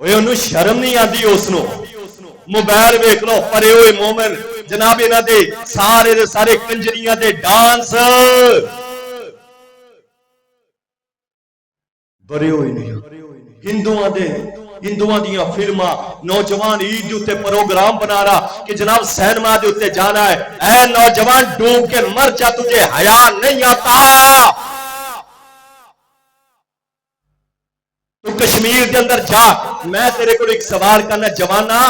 انہوں شرم نہیں آتی, اس نو موبائل ویکھ لو پرے ہوئے مومن جناب انہاں دے سارے کنجریاں دے ڈانس بڑے ہوئے نہیں. ہندوؤں دیاں فلماں نوجوان عید دے پروگرام بنا رہا کہ جناب سینما دے اوتے جانا ہے. اے نوجوان ڈوب کے مر جا, تجھے حیا نہیں آتا. تو کشمیر کے اندر جا, میں تیرے کو ایک سوال کرنا جوانا,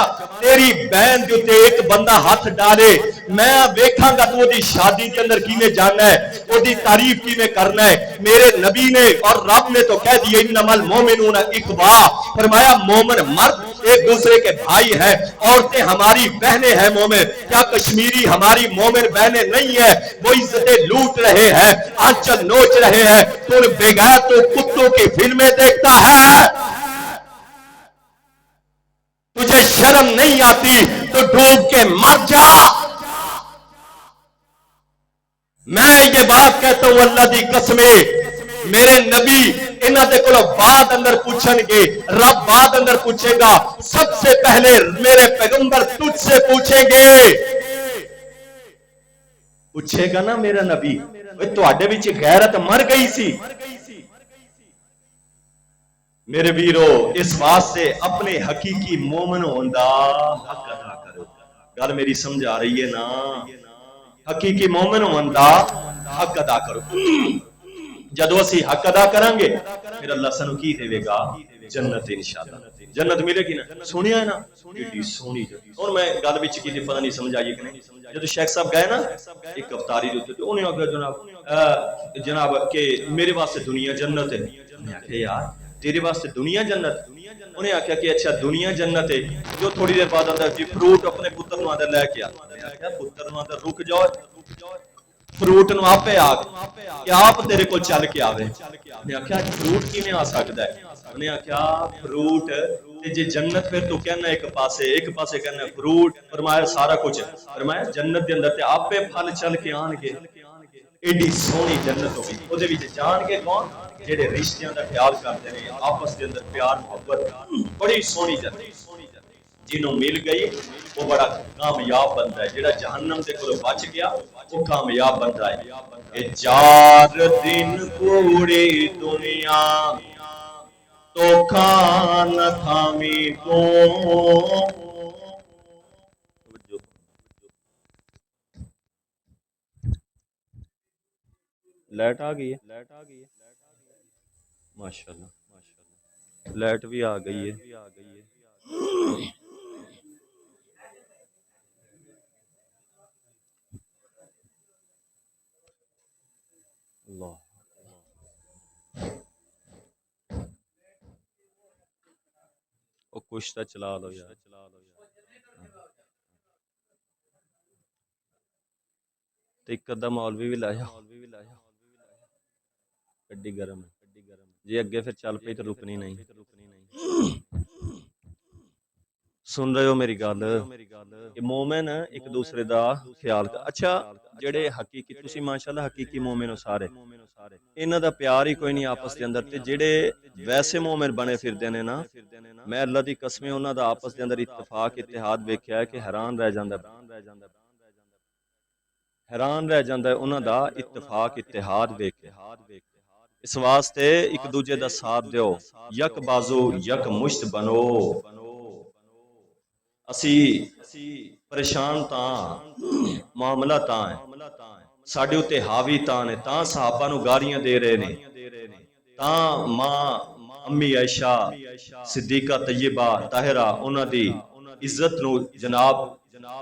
تیری بہن دے اوتے ایک بندہ ہاتھ ڈالے, میں ویکھاں گا تو دی شادی کے اندر کیویں جانا ہے, او دی تعریف کیویں کرنا ہے. میرے نبی نے اور رب نے تو کہہ دیا انما المومنون اخوہ, فرمایا مومن مرد ایک دوسرے کے بھائی ہیں, عورتیں ہماری بہنیں ہیں. مومن کیا کشمیری ہماری مومن بہنیں نہیں ہیں؟ وہ عزتیں لوٹ رہے ہیں, آنچل نوچ رہے ہیں, تو ان بغیر تو کتوں کی فلمیں دیکھتا ہے. تجھے شرم نہیں آتی تو ڈوب کے مر جا. میں یہ بات کہتا ہوں اللہ دی قسمیں, میرے نبی انہاں دے کولوں بعد اندر پوچھن گے, رب بعد اندر پوچھے گا, سب سے پہلے میرے پیغمبر تجھ سے پوچھیں گے. پوچھے گا نا میرا نبی, تواڈے وچ غیرت مر گئی سی. میرے ویرو اس واسطے اپنے حقیقی مومن ہوندا حق ادا کرو. گل میری سمجھ آ رہی ہے نا؟ حقیقی مومن ہوندا حق ادا کرو. جدو اسی حق ادا کریں گے پھر اللہ سانو کی دے گا؟ جنت. انشاءاللہ جنت ملے گی نا. سنیا ہے نا کیڈی سونی جنت. اور میں گل وچ کی پتہ نہیں سمجھ آئی کہ نہیں. جدو شیخ صاحب گئے نا ایک افطاری دے اوتے, انہوں نے کہا جناب کہ میرے واسطے دنیا جنت ہے. میں کہا یار تیرے واسطے دنیا جنت؟ انہیں آکھیا کہ اچھا دنیا جنت ہے. جو تھوڑی دیر بعد آتا ہے فروٹ اپنے پتر نو آدھا لے کے آ. پتر نو آدھا رک جاؤ, فروٹ نو آپ آ کہ آپ تیرے کو چل کے آوے. میں آکھیا فروٹ کی میں آ سکتا ہے؟ انہیں آکھیا فروٹ جی جنت پھر تو کہنا ایک پاسے کہنا فروٹ. فرمایا سارا کچھ, فرمایا جنت دے اندر تے آپ پھل چل کے آن گے. ایڈی سونی جنت ہوگی. او دے وچ جان کے کون جڑے رشتیاں دا خیال کرتے ہیں, آپس دے اندر پیار محبت, بڑی سونی جنت. جنوں مل گئی وہ بڑا کامیاب بنتا ہے. جڑا جہنم دے کولوں بچ گیا وہ کامیاب بنتا ہے. اے 4 دن کوڑی دنیا تو کھان کھامی کو. لائٹ آ گئی ہے ماشاءاللہ, لائٹ بھی آ گئی ہے. اللہ او کچھ تا چلا لو یار. ایک ادھا مولوی بھی لایا, گڈی گرم ہے جی. اگے پھر چل پئی تو رکنی نہیں. سن رہے ہو میری گل؟ کہ مومن ایک دوسرے دا خیال کر. اچھا جڑے حقیقی تسی ماشاءاللہ حقیقی مومن ہو سارے, انہاں دا پیار ہی کوئی نہیں آپس دے اندر. تے جڑے ویسے مومن بنے پھردے نے نا, میں اللہ دی قسم انہاں دا آپس دے اندر اتفاق اتحاد ویکھیا ہے کہ حیران رہ جاندا ہے. حیران رہ جاندا ہے انہاں دا اتفاق اتحاد ویکھ کے. اس واسطے ایک دوجے دا ساتھ دیو, یک بازو یک مشت بنو. اسی پریشان تاں معاملہ تاں ہے ساڈے اتے حاوی تاں نے تاں صحابہ نو گالیاں دے رہے نے تاں ماں امی عائشہ صدیقہ طیبہ طاہرہ انہاں دی عزت نو جناب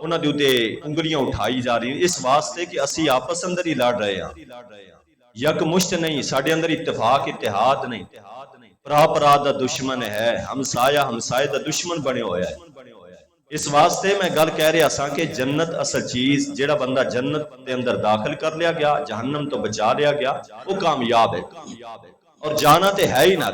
انہاں دے اتے انگلیاں اٹھائی جا رہی اس واسطے کہ اسی آپس اندر ہی لڑ رہے ہیں یک مشت نہیں ساڈے اندر اتفاق اتحاد نہیں پرا دا دشمن ہے ہمسایہ ہمسائے دا دشمن بنے ہویا ہے اس واسطے میں گل کہہ رہا سا کہ جنت اصل چیز جیڑا بندہ جنت دے اندر داخل کر لیا گیا جہنم تو بچا لیا گیا وہ کامیاب ہے اور جانا تے ہے ہی نہ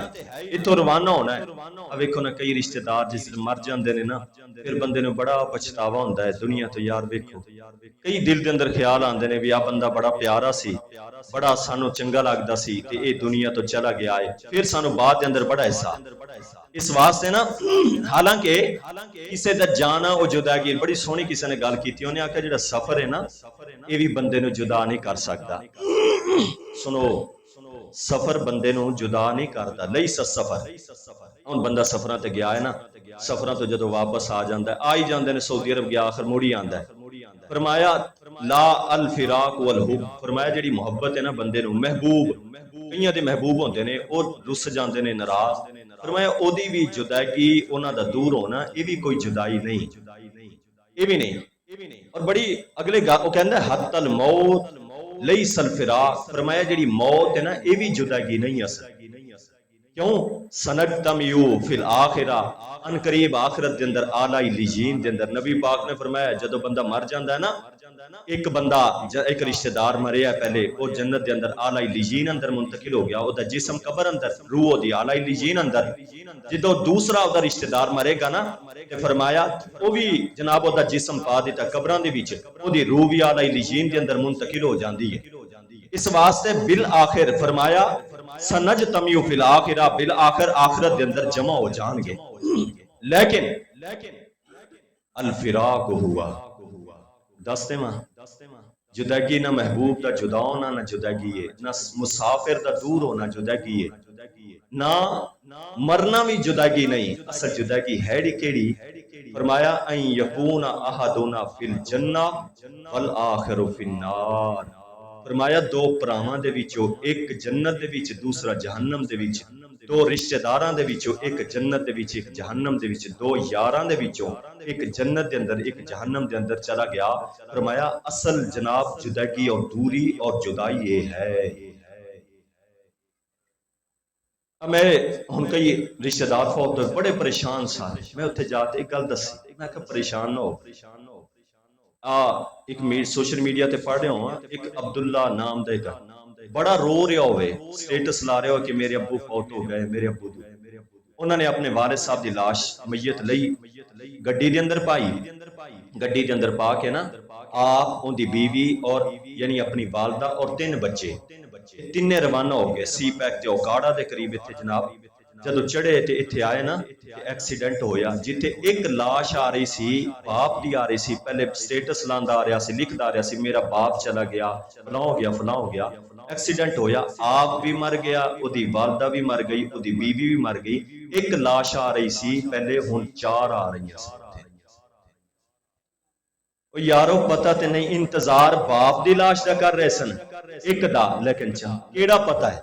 اتوں روانہ ہونا ہے اب ویکھو نا کئی رشتہ دار جس مر جاندے نے نا پھر بندے نو بڑا پچھتاوا ہوندا ہے دنیا تو یار ویکھو کئی دل دے اندر خیال آندے نے بھی آ بندہ بڑا پیارا سی بڑا سانو چنگا لگدا سی تے اے دنیا تو چلا گیا ہے پھر سانو بعد دے اندر بڑا حصہ اس واسطے نا حالانکہ کسے دا جانا او جداگی بڑی سونی کسے نے گل کیتی انہیں آکھیا جڑا سفر ہے نا یہ بھی بندے نو جدا نہیں کر سکتا سنو سفر بندے نو جدا نہیں کرتا لیس السفر ہن بندہ سفراں تے گیا ہے نا سفراں تو جدوں واپس آ جاندا ہے آ ہی جاندے نے سعودی عرب گیا آخر موڑی آندا ہے فرمایا لا الفراق والحب فرمایا جڑی محبت ہے نا بندے نو محبوب کئیاں دے محبوب ہوندے نے او رس جاندے نے ناراض فرمایا او دی بھی جدائی انہاں دا دور ہونا یہ بھی کوئی جدائی نہیں یہ بھی نہیں اور بڑی اگلے وہ کہندا ہے حتی الموت لیس الفراق فرمایا جڑی موت ہے نا یہ بھی جدائی نہیں اصل کیوں سنجتمع فی الآخرہ ان قریب آخرت دے اندر اعلی لیجین دے اندر نبی پاک نے فرمایا جدو بندہ مر جاندا ہے نا ایک بندہ ایک رشتہ دار مریا پہلے وہ جنت دے اندر اعلی لیجین اندر منتقل ہو گیا او دا جسم قبر اندر روح دی اعلی لیجین اندر جدو دوسرا او دا رشتہ دار مرے گا نا تے فرمایا وہ بھی جناب او دا جسم پا دیتا قبراں دے وچ او دی روح بھی اعلی لیجین دے اندر منتقل ہو جاندی ہے اس واسطے بالآخر فرمایا سنجتمع فی الآخرہ بالآخر آخرت دے اندر جمع ہو جان گے لیکن الفراق ہوا دستے ماں جدگی نہ محبوب دا جدا ہونا نہ جدگی ہے نہ مسافر دا دور ہونا جدگی ہے نہ مرنا بھی جدگی نہیں اصل جدگی ہے کیڑی فرمایا ان یکون احدنا فی الجنہ والآخر فی النار فرمایا دو پراواں دے وچوں ایک جنت دے وچ دوسرا جہنم دے وچ دو رشتہ داراں دے وچوں ایک جنت دے وچ ایک جہنم دے وچ دو یاراں دے وچوں ایک جنت دے اندر ایک جہنم دے اندر چلا گیا فرمایا اصل جناب جدائی اور دوری اور جدائی یہ ہے میں ہن کئی رشتہ دار فوت ہوئے بڑے پریشان سارے میں اتنے جاتے ایک گل دسی میں کہ پریشان نہ ہو ایک سوشل میڈیا تے پڑھ رہا ہوں ایک عبداللہ نام دے گا بڑا رو رہا ہوئے سٹیٹس لا رہا ہو کہ میرے ابو فوت ہو گئے میرے ابو انہوں نے اپنے والد صاحب دی لاش میت لئی گڈی دے اندر پائی گڈی دے اندر پا کے نا آپ ان دی بیوی اور یعنی اپنی والدہ اور 3 بچے تینے روانہ ہو گئے سی پیک تے اوکاڑا دے قریب اتھے جناب جدو چڑھے تے اتھے آئے نا ایکسیڈنٹ ہویا جتے ایک لاش آ رہی سی باپ دی آ رہی سی پہلے سٹیٹس لاندا آ رہا سی لکھدا آ رہا سی میرا باپ چلا گیا فلاں ہو گیا فلاں ہو گیا ایکسیڈنٹ ہویا آپ بھی مر گیا او دی والدہ بھی مر گئی او دی بیوی بھی مر گئی ایک لاش آ رہی سی پہلے ہن 4 آ رہی ہیں یارو پتہ تے نہیں انتظار باپ دی لاش دا کر رہے سن ایک دا لیکن کیڑا پتہ ہے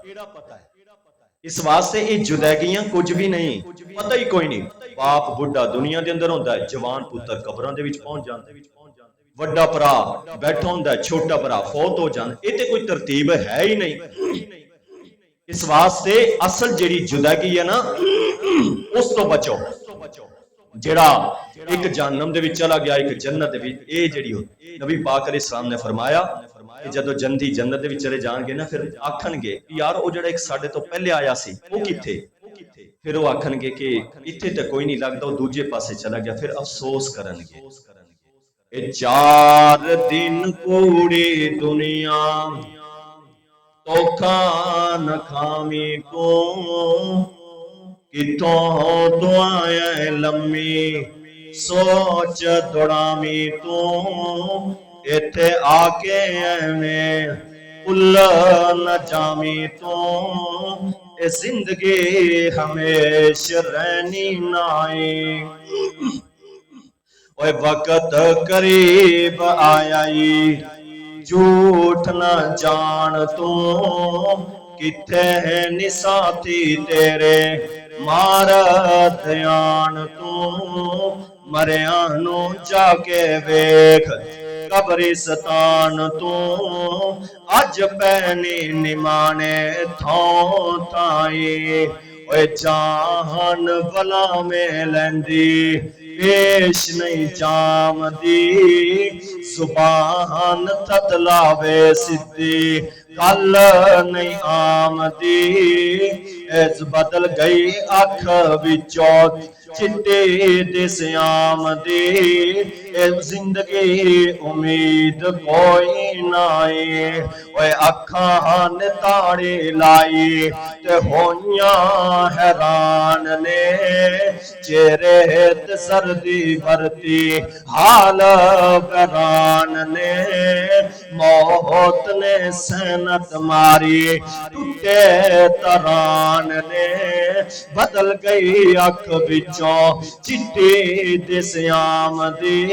اس واسطے یہ جداگیاں کچھ بھی نہیں پتہ ہی کوئی نہیں باپ بڈھا دنیا دے اندر ہوندا ہے جوان پتر قبراں دے وچ پہنچ جاندا ہے وڈا بھرا بیٹھا ہوندا ہے چھوٹا بھرا فوت ہو جاندا یہ تے کوئی ترتیب ہے ہی نہیں اس واسطے اصل جڑی جداگی ہے نا اس تو بچو جڑا ایک جہنم دے وچ چلا گیا ایک جنت دے وچ اے جڑی نبی پاک علیہ السلام نے فرمایا کہ جدو جنتی جنت دے وچ چلے جان گے نا پھر آکھن گے یار او جڑا ایک ساڈے تو پہلے آیا سی او کتھے پھر وہ آکھن گے کہ اتھے تے کوئی نہیں لگدا او دوجے پاسے چلا گیا پھر افسوس کرن گے اے 4 دن کوڑی دنیا توکھا نہ کھامی کو کتوں تو آیا لمی سوچ دوڑامی تو ایتھے آکے میں پل نہ جامی تو اے زندگی ہمیشہ رہنی نائی اوے وقت قریب آیا جھوٹ نہ جان تو کتھے نساتی تیرے مارت آن تو مریانو جا کے ویکھ قبرستان تو اج پینی نمانے تھوں تھائی اوے جان بلا میں لیندی پیش نہیں جام دی زبان تتلاوے سدھی کل نہیں آمدی ایز بدل گئی اکھ وچوں چٹے دس آمدی زندگی امید کوئی نائی اوے اکھان تاڑی لائی تے ہویاں حیران نے چہرے تے سردی برتی حال بیران نے موت نے سینت ماری ٹوٹے تران نے بدل گئی اکھ بچوں چٹی دس آمدی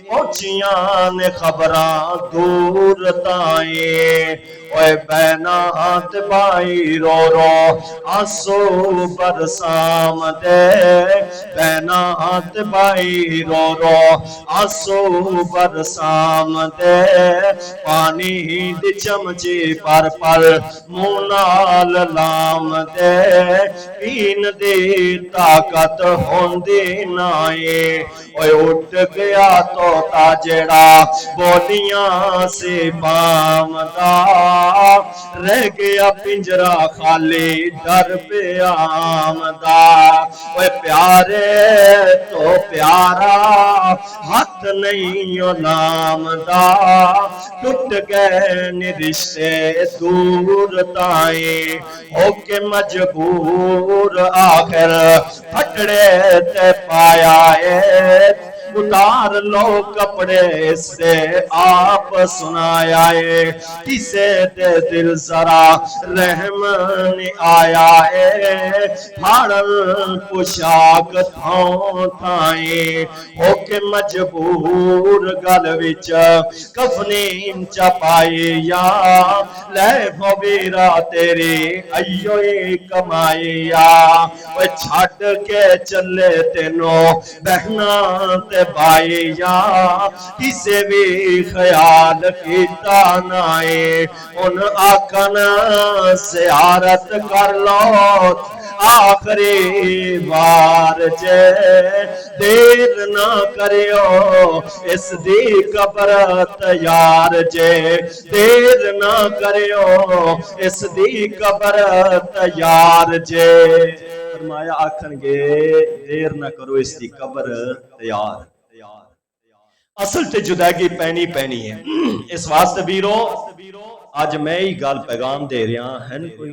پہنچیاں نے خبراں دور تائیں اوے بینات بائی رو رو آنسو برسام دے بینات بائی رو رو آنسو برسام دے پانی دی چمچی پر پر مونال لام دے پین دی طاقت ہوندی نائے اوے اٹھ گیا تو تاجڑا بولیاں سے بام دا رہ گیا پنجرہ خالی ڈر پہ آمدہ اوے پیارے تو پیارا ہاتھ نہیں نام دا ٹوٹ گئے رشتے دور تائیں ہو کے مجبور آخر پھٹڑے تے پایا ہے اتار لو کپڑے سے آپ سنایا ہے کسے دے دل ذرا رحم نہیں آیا ہے پھاڑن پوشاک تھاؤں تھائیں ہو کے مجبور گل وچ کفنی چپائی یا لے بویرا تیری ایوئی کمائی یا وہ چھٹ کے چلے تینوں بہنا تے بھائی یا کسے بھی خیال کیتا نائے ان آکن زیارت کر لو آخری بار جے دیر نہ کریو اس دی قبر تیار جے دیر نہ کریو اس دی قبر تیار جے فرمایا آکھن گے دیر نہ کرو اس دی قبر تیار اصل تے جدائی پینی پینی ہے اس واسطے بیرو آج میں ہی گال پیغام دے رہا ہے کوئی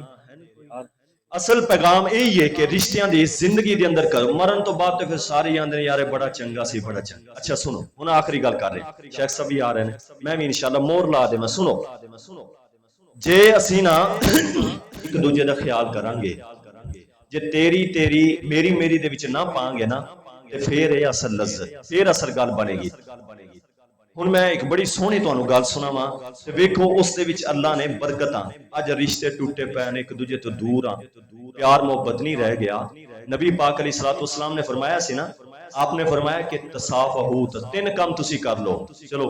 اصل پیغام یہی ہے کہ رشتیاں دی زندگی دے اندر کرو مرن تو بعد تو پھر سارے آندے یارے بڑا چنگا سی بڑا چنگا اچھا سنو ہن آخری گل کر رہے شیخ صاحب بھی آ رہے ہیں میں بھی انشاءاللہ مور لا دے میں سنو جے اسی نا ایک دوجے دا خیال کران گے جے تیری میری میری دے وچ نہ پاں گے نا تے پھر اے اصل لذت پھر اصل گل بنے گی ہن میں ایک بڑی سونی تانوں گل سناواں تے ویکھو اس دے وچ اللہ نے برکتاں اج رشتے ٹوٹے پے نے ایک دوجے تو دور ہاں پیار محبت نہیں رہ گیا نبی پاک علیہ الصلوۃ والسلام نے فرمایا سی نا آپ نے فرمایا کہ تصافحو تین کام تسی کر لو چلو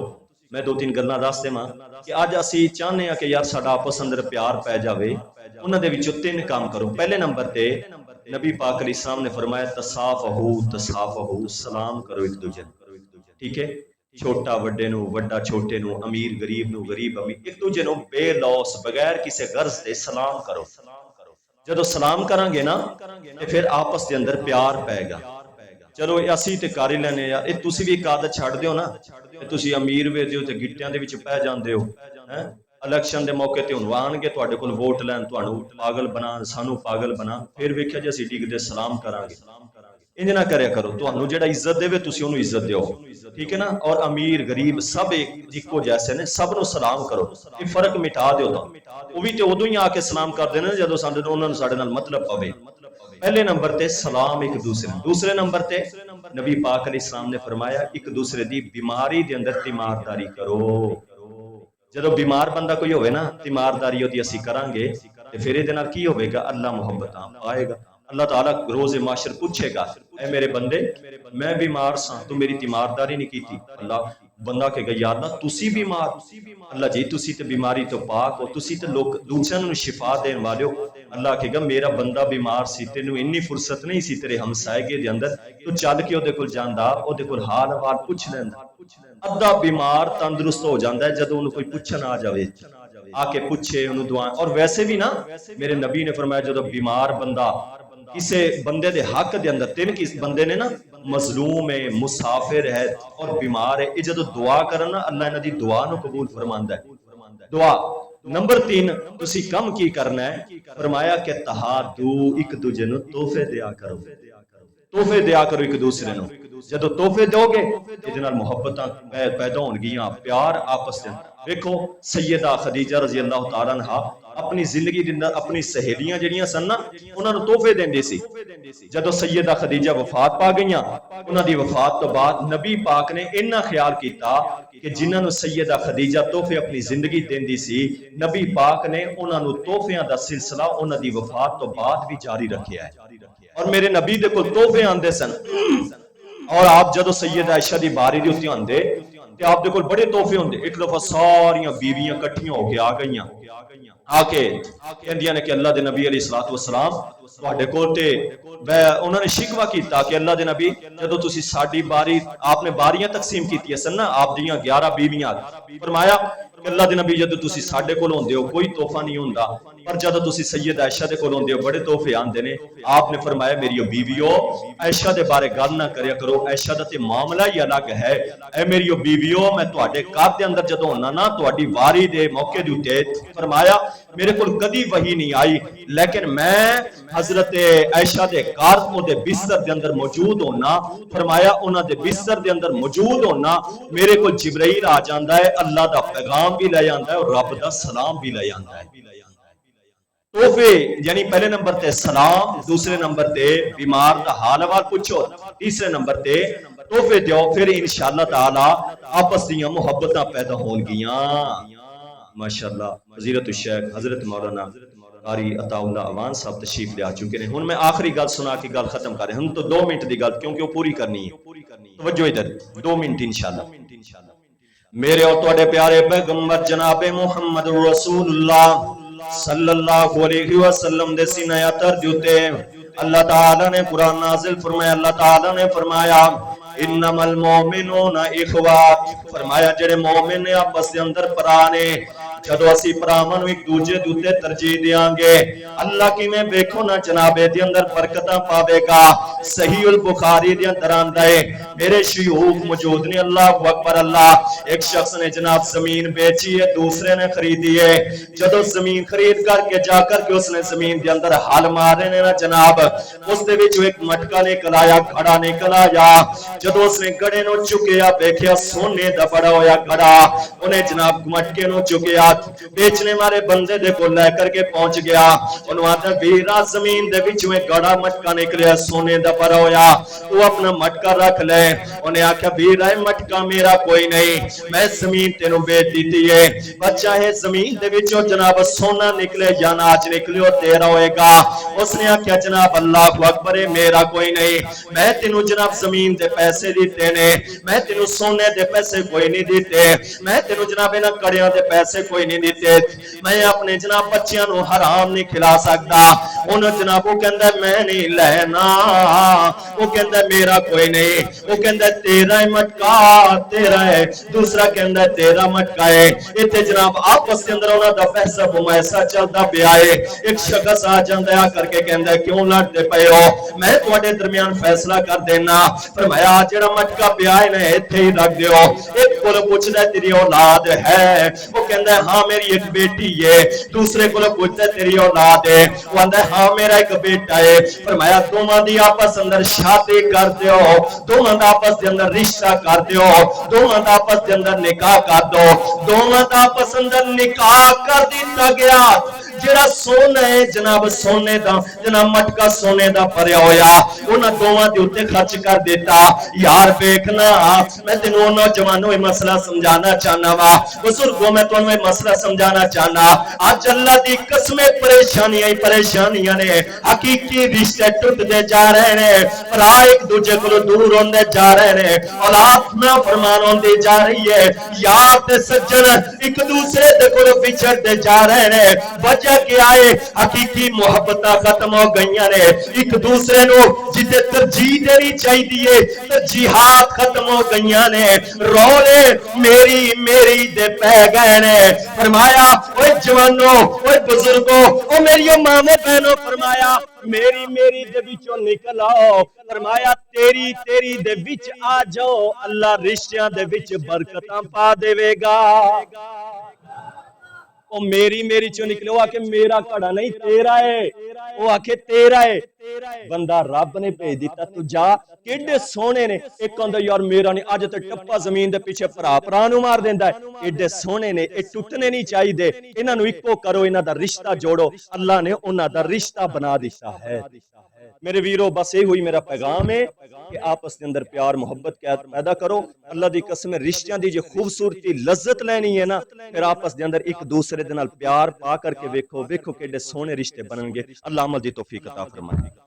میں دو تین گلاں دس دیواں کہ اج اسی چاہنے ہاں کہ یار ساڈا آپس اندر پیار پے جاوے انہاں دے وچوں تین کام کرو پہلے نمبر تے نبی پاک علیہ السلام نے فرمایا تصافحو سلام کرو ایک دوجے ٹھیک ہے چھوٹا وڈے نو وڈا چھوٹے نو امیر غریب نو غریب امیر ایک دوجے نو بے لوس بغیر کسی غرض دے سلام کرو جدو سلام کران گے نا تے پھر آپس دے اندر پیار پے گا چلو اسی تے کر ہی لینے یار اے تسی بھی ایک عادت چھڈ دیو نا تسی امیر وے دیو تے گٹیاں دے وچ پے جاندے ہو ہیں الیکشن دے موقع تے ہن آن گے تواڈے کول ووٹ لین تانوں پاگل بنا سانو پاگل بنا پھر ویکھیا جے اسی ڈگ دے سلام کران گے انج نہ کریا کرو تانوں جیڑا عزت دے تسی اونوں عزت دیو ٹھیک ہے نا اور امیر غریب سب ایکو جیسے نے سب نو سلام کرو یہ فرق مٹا دیو تو وہ بھی تے ادوں ہی آ کے سلام کر دینا جدوں ساڈے انہاں نوں ساڈے نال مطلب پوے پہلے نمبر تے سلام ایک دوسرے، دوسرے نمبر تے نبی پاک علیہ السلام نے فرمایا ایک دوسرے دی بیماری دے اندر تیمارداری کرو۔ جدو بیمار بندہ کوئی ہوئے نا تیمارداری ہوتی اسی کران گے تے پھر یہ دینا کی ہوئے گا، اللہ محبت آئے گا۔ اللہ تعالیٰ روز معاشر پوچھے گا اے میرے بندے میں بیمار ساں تو میری تیمارداری نہیں کی تھی، اللہ بندہ کہے گا یا اللہ تسی بیمار، اللہ جی تسی تے بیماری تو پاک ہو، تسی تے لوگ دوسرے نوں شفا دین والے ہو۔ اللہ کہے گا میرا بندہ بیمار سی تینوں انی فرصت نہیں سی تیرے ہمسائے دے اندر، تو چل کے اودے کول جاندا اودے کول حال احوال پوچھ لیندا۔ ادھا بیمار تندرست ہو جاندا ہے جدوں انہوں کوئی پوچھن آ جاوے، آ کے پوچھے انہوں دعائیں۔ اور ویسے بھی نا میرے نبی نے فرمایا جدوں بیمار بندہ کسے بندے دے حق دے اندر تین کس بندے نے نا مظلوم ہے، مسافر ہے اور بیمار ہے، یہ جدو دعا کرنا اللہ انہاں دی دعا نو قبول فرماندا ہے۔ دعا نمبر 3 تسی کم کی کرنا ہے، فرمایا کہ تہادو ایک دوجے نو تحفے دیا کرو، تحفے دیا کرو ایک دوسرے نو۔ جدو تحفے دو گے یہ نال محبتاں پیدا ہون گیاں، پیار آپس دے۔ دیکھو سیدہ خدیجہ رضی اللہ تعالیٰ عنہ اپنی زندگی دے اندر اپنی سہیلیاں جڑیاں سن نا انہاں نو تحفے دیندی سی۔ جدو سیدہ خدیجہ وفات پا گئیاں انہاں دی وفات تو بعد نبی پاک نے انہاں خیال کیتا کہ جنہاں نو سیدہ خدیجہ تحفے اپنی زندگی دیندی سی، نبی پاک نے انہاں نو تحفیاں دا سلسلہ انہاں دی وفات تو بعد بھی جاری رکھیا ہے۔ اور میرے نبی دے کول تحفے آندے سن، اور آپ جدو سیدہ عائشہ دی باری دی اتیاں آندے تے آپ دے کول بڑے تحفے ہوندے۔ ایک دفعہ ساریاں بیویاں کٹھیاں ہو کے آ گئیاں، آ کے کہندیاں نے کہ اللہ دے نبی علیہ السلام تواڈے کول تے انہوں نے شکوہ کیتا کہ اللہ دے نبی جدو تسی ساڈی باری آپ نے باریاں تقسیم کیتی سن نا آپ دیاں 11 بیویاں، فرمایا کہ اللہ دے نبی جدو تسی ساڈے کول ہوندے ہو کوئی تحفہ نہیں ہوندا، پر جدو تسی سید عائشہ دے کول ہوندے ہو بڑے تحفے آندے نے۔ آپ نے فرمایا میری بیویو عائشہ دے بارے گل نہ کریا کرو، عائشہ دا تے معاملہ ہی الگ ہے۔ اے میری بیویو میں تواڈے گھر دے اندر جدو ہونا نا تواڈی واری دے موقع دے اوتے فرمایا میرے کول کدی وحی نہیں آئی، لیکن میں حضرت عائشہ دے گھر دے بستر دے اندر موجود ہونا، فرمایا انہاں دے بستر دے اندر موجود ہونا میرے کول جبرائیل آ جاندا ہے، اللہ دا پیغام بھی لے جاندا ہے اور رب دا سلام بھی لے جاندا ہے۔ تحفے یعنی پہلے نمبر تے سلام، دوسرے نمبر تے بیمار دا حال احوال پوچھو، تیسرے نمبر تے تحفے دیو، پھر انشاءاللہ تعالی آپس دیاں محبتاں پیدا ہون گیاں۔ ماشاءاللہ فضیلت الشیخ حضرت مولانا قاری عطا اللہ اوان صاحب تشریف لے آ چکے ہیں۔ ہن میں آخری گل سنا کے گل ختم کر رہے ہیں، ہم تو 2 منٹ دی گل کیونکہ وہ پوری کرنی ہے، توجہ ادھر 2 منٹ انشاءاللہ۔ میرے اور تواڈے پیارے پیغمبر جناب محمد رسول اللہ صلی اللہ علیہ وسلم دے سینہ اتر جوتے اللہ تعالیٰ نے قرآن نازل فرمایا، اللہ تعالیٰ نے فرمایا انما المومنون اخوات، فرمایا جڑے مومن نے آپس دے اندر پرانے، جدو اسی پرامن ایک دوجے دوتے ترجیح دیاں گے اللہ کی میں بیکھو نا جنابے دی اندر برکتاں پاوے گا۔ صحیح البخاری دی اندر آندہ ہے میرے شیوخ موجود نے، اللہ اکبر اللہ، ایک شخص نے جناب زمین بیچی ہے دوسرے نے خریدی ہے، جدو زمین خرید کر کے جا کر کے اس نے زمین دی اندر حال مارے نے نا جناب اس دے وچ ایک مٹکا نکل آیا، گھڑا نکل آیا، جدو اس نے گھڑے نو چکیا بیکھیا سونے دا بڑا ہویا گھڑا، انہیں جناب مٹکے نو چکیا بیچنے مارے بندے دے کو لے کر کے پہنچ گیا، انہوں آتا ویرہ زمین دے بچویں گڑا مٹکا نکلیا سونے دا بڑا ہویا، تو اپنا مٹکا رکھ لے، انہیں آکھا ویرہ مٹکا میرا کوئی نہیں، میں زمین تینو بیچ دیتی ہے، بچہ ہے زمین دے بچوں جناب سونا نکلے یا ناج نکلے ہو تیرا ہوئے گا، اس نے آکھا جناب اللہ اکبر میرا کوئی نہیں، میں تینو جناب زمین دے پیسے دیتے نے، میں تینو سونے دے پیسے کوئی نہیں دیتے، میں تینو جناب انہاں کڑیاں دے پیسے کوئی نہیں دیتے، میں اپنے جناب بچیاں نو حرام نہیں کھلا سکتا، انہوں جناب وہ کہندہ میں نہیں لینا، وہ کہندہ میرا کوئی نہیں، وہ کہندہ تیرا مٹکا تیرا ہے، دوسرا کہندہ تیرا مٹکا ہے، اتنے جناب آپس کے اندر انہوں دا فیصلہ بمائسا چلتا پہ آئے، ایک شخص آ جاندہ آ کر کے کہندہ کیوں لڑتے پہ ہو، میں تواڈے درمیان فیصلہ کر دینا، فرمایا جڑا مٹکا پہ آئے نے اتھے ہی رکھ دیو، ایک کو پوچھنا تیری اولاد ہے، وہ کہندہ ہے ہاں میری ایک بیٹی ہے، دوسرے کو پوچھتا ہے تیری اولاد ہے، وہ کہندہ ہے ہاں میرا ایک بیٹا ہے، فرمایا دوماں دی آپس اندر شادی کر دیو، دوماں دا آپس دے اندر رشتہ کر دیو، دوماں دا آپس دے اندر نکاح کر دو، دوماں دا آپس اندر نکاح کر دیتا گیا، جڑا سونا ہے جناب سونے دا جناب مٹکا سونے دا بھریا ہویا انہاں دوواں دے اوتے خرچ کر دیتا یار دیکھنا میں تینوں نوجوانوں یہ مسئلہ سمجھانا چاہنا وا بزرگوں میں تانوں یہ مسئلہ سمجھانا چاہنا اج اللہ دی قسمیں پریشانیاں نے حقیقی رشتے ٹوٹتے جا رہے ہیں بھرا ایک دوجے کو دور ہوندے جا رہے ہیں اولاد نہ فرمان ہوندی جا رہی ہے یار تے سجن ایک دوسرے دے کولوں بچھڑتے جا رہے ہیں وجہ کیا ہے حقیقی محبتاں ختم ہو گئیاں نے ایک دوسرے نو جتے ترجیح دینی چاہیے ترجیحات ختم ہو گئیاں نے رولے میری دے پہ گئے نے فرمایا اوے جوانو اوے بزرگو او میری ماں بہنوں فرمایا میری دے وچوں نکل آؤ فرمایا تیری دے وچ آ جاؤ اللہ رشتیاں دے وچ برکتاں پا دے گا او میری چوں نکلے وہ آکے میرا کڑا نہیں تیرا ہے وہ آکے تیرا ہے بندہ رب نے بھیج دیتا تو جا کیڑے سونے نے ایک کہندا یار میرا نہیں اج تے ٹپا زمین دے پیچھے بھرا نو مار دیندا ہے ایڈے سونے نے اے ٹوٹنے نہیں چاہیے انہاں نو اکو کرو انہاں دا رشتہ جوڑو اللہ نے انہاں دا رشتہ بنا دیتا ہے میرے ویرو بس یہ ہوئی میرا پیغام ہے کہ آپس کے اندر پیار محبت پیدا کرو اللہ دی قسم رشتیاں دی جو خوبصورتی لذت لینی ہے نا پھر آپس دے اندر ایک دوسرے دے نال پیار پا کر کے ویکھو کیڑے سونے رشتے بنن گے اللہ عمل دی توفیق عطا فرمائے